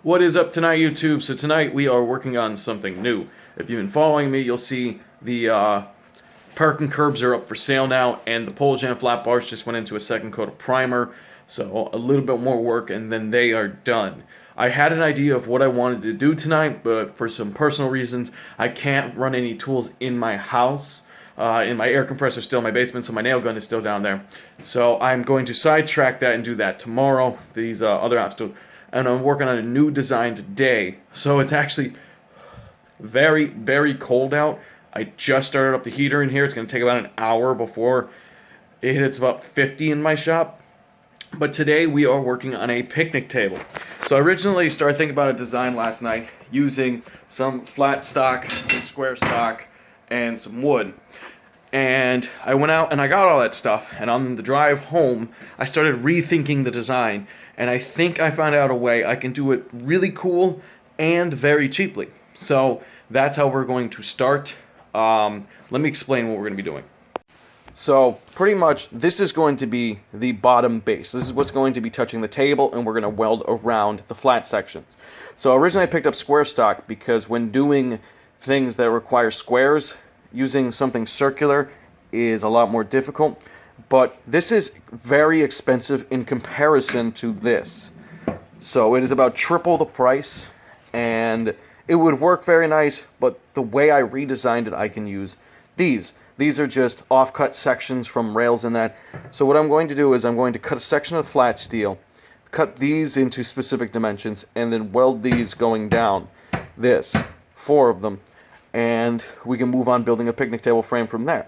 What is up tonight, YouTube? So tonight we are working on something new. If you've been following me, you'll see the parking curbs are up for sale now, and the pole jam flat bars just went into a second coat of primer. So a little bit more work, and then they are done. I had an idea of what I wanted to do tonight, but for some personal reasons, I can't run any tools in my house. And my air compressor is still in my basement, so my nail gun is still down there. So I'm going to sidetrack that and do that tomorrow. These other apps and I'm working on a new design today. So it's actually very, very cold out. I just started up the heater in here. It's going to take about an hour before it hits about 50 in my shop. But today we are working on a picnic table. So I originally started thinking about a design last night using some flat stock, some square stock, and some wood. And I went out and I got all that stuff, and on the drive home I started rethinking the design, and I think I found out a way I can do it really cool and very cheaply. So that's how we're going to start. Let me explain what we're going to be doing. So pretty much this is going to be the bottom base. This is what's going to be touching the table, and we're going to weld around the flat sections. So originally I picked up square stock because when doing things that require squares, using something circular is a lot more difficult, but this is very expensive in comparison to this. So it is about triple the price, and it would work very nice, but the way I redesigned it, I can use these. These are just off-cut sections from rails and that. So what I'm going to do is I'm going to cut a section of flat steel, cut these into specific dimensions, and then weld these going down. This, 4 of them. And we can move on building a picnic table frame from there.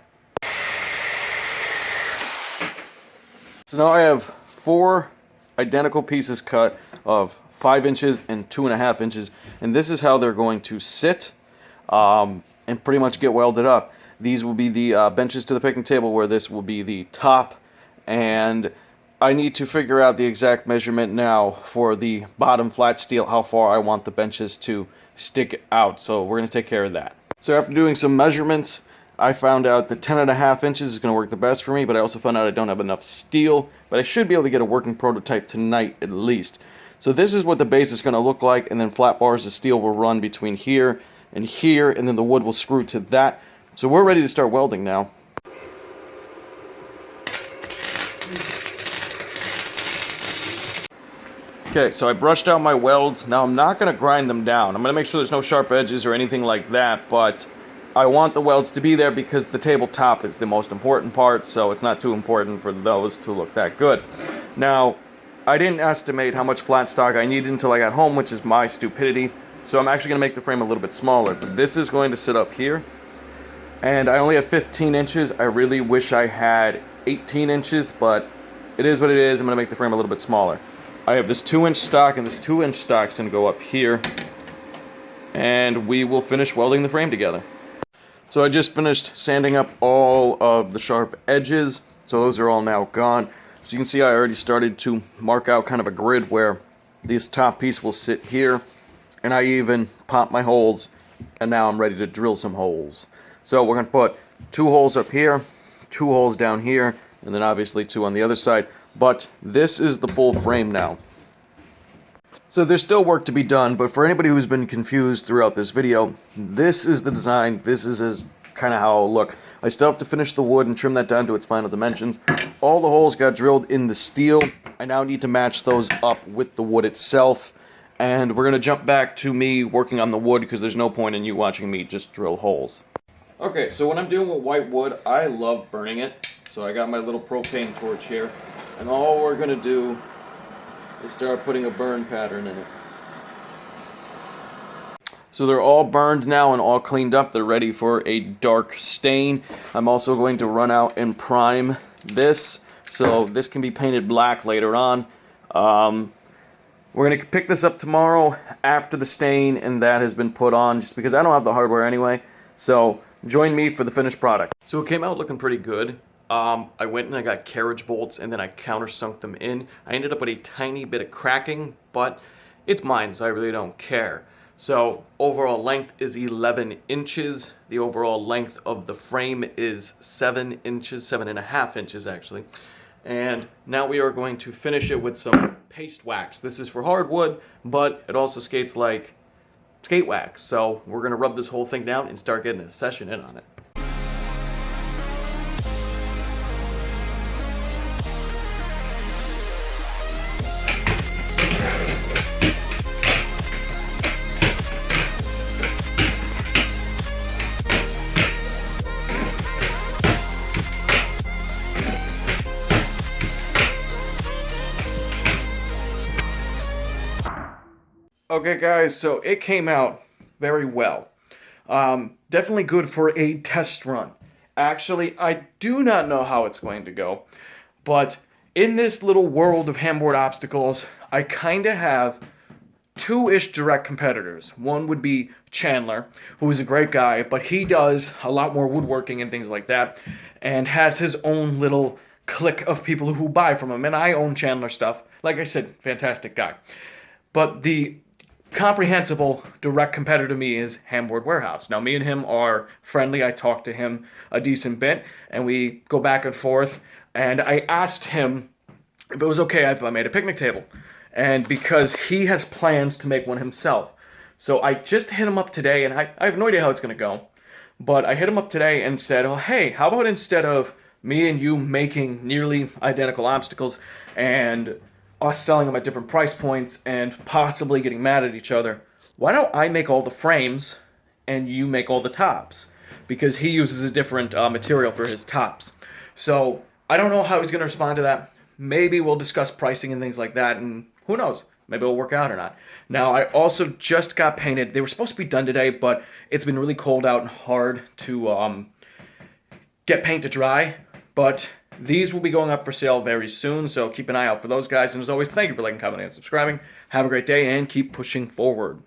So now I have 4 identical pieces cut of 5 inches and 2.5 inches, and this is how they're going to sit and pretty much get welded up. These will be the benches to the picnic table, where this will be the top, and I need to figure out the exact measurement now for the bottom flat steel, how far I want the benches to stick out, so we're going to take care of that. So after doing some measurements, I found out that 10.5 inches is going to work the best for me, but I also found out I don't have enough steel, but I should be able to get a working prototype tonight at least. So this is what the base is going to look like, and then flat bars of steel will run between here, and then the wood will screw to that. So we're ready to start welding now. Okay, so I brushed out my welds. Now I'm not going to grind them down. I'm going to make sure there's no sharp edges or anything like that, but I want the welds to be there because the tabletop is the most important part, so it's not too important for those to look that good. Now, I didn't estimate how much flat stock I needed until I got home, which is my stupidity, so I'm actually going to make the frame a little bit smaller. But this is going to sit up here, and I only have 15 inches. I really wish I had 18 inches, but it is what it is. I'm going to make the frame a little bit smaller. I have this 2-inch stock, and this 2-inch stock's going to go up here, and we will finish welding the frame together. So I just finished sanding up all of the sharp edges, so those are all now gone. So you can see I already started to mark out kind of a grid where this top piece will sit here, and I even popped my holes, and now I'm ready to drill some holes. So we're going to put 2 holes up here, 2 holes down here, and then obviously 2 on the other side. But this is the full frame now. So there's still work to be done, but for anybody who's been confused throughout this video, this is the design. This is kind of how it'll look. I still have to finish the wood and trim that down to its final dimensions. All the holes got drilled in the steel. I now need to match those up with the wood itself. And we're going to jump back to me working on the wood, because there's no point in you watching me just drill holes. Okay, so when I'm dealing with white wood, I love burning it. So I got my little propane torch here. And all we're going to do is start putting a burn pattern in it. So they're all burned now and all cleaned up. They're ready for a dark stain. I'm also going to run out and prime this, so this can be painted black later on. We're going to pick this up tomorrow after the stain and that has been put on, just because I don't have the hardware anyway. So join me for the finished product. So it came out looking pretty good. I went and I got carriage bolts, and then I countersunk them in. I ended up with a tiny bit of cracking, but it's mine, so I really don't care. So overall length is 11 inches. The overall length of the frame is 7 inches, 7.5 inches actually. And now we are going to finish it with some paste wax. This is for hardwood, but it also skates like skate wax. So we're gonna rub this whole thing down and start getting a session in on it. Okay guys, so it came out very well. Definitely good for a test run. Actually, I do not know how it's going to go, but in this little world of handboard obstacles, I kind of have two-ish direct competitors. One would be Chandler, who is a great guy, but he does a lot more woodworking and things like that, and has his own little clique of people who buy from him, and I own Chandler stuff. Like I said, fantastic guy. But the comprehensible direct competitor to me is Handboard Warehouse. Now, me and him are friendly. I talk to him a decent bit, and we go back and forth. And I asked him if it was okay if I made a picnic table, and because he has plans to make one himself. So I just hit him up today, and I have no idea how it's going to go, but I hit him up today and said, oh, hey, how about instead of me and you making nearly identical obstacles and us selling them at different price points and possibly getting mad at each other, why don't I make all the frames and you make all the tops? Because he uses a different material for his tops. So I don't know how he's going to respond to that. Maybe we'll discuss pricing and things like that, and who knows? Maybe it'll work out or not. Now, I also just got painted. They were supposed to be done today, but it's been really cold out and hard to get paint to dry. But these will be going up for sale very soon, so keep an eye out for those guys. And as always, thank you for liking, commenting, and subscribing. Have a great day, and keep pushing forward.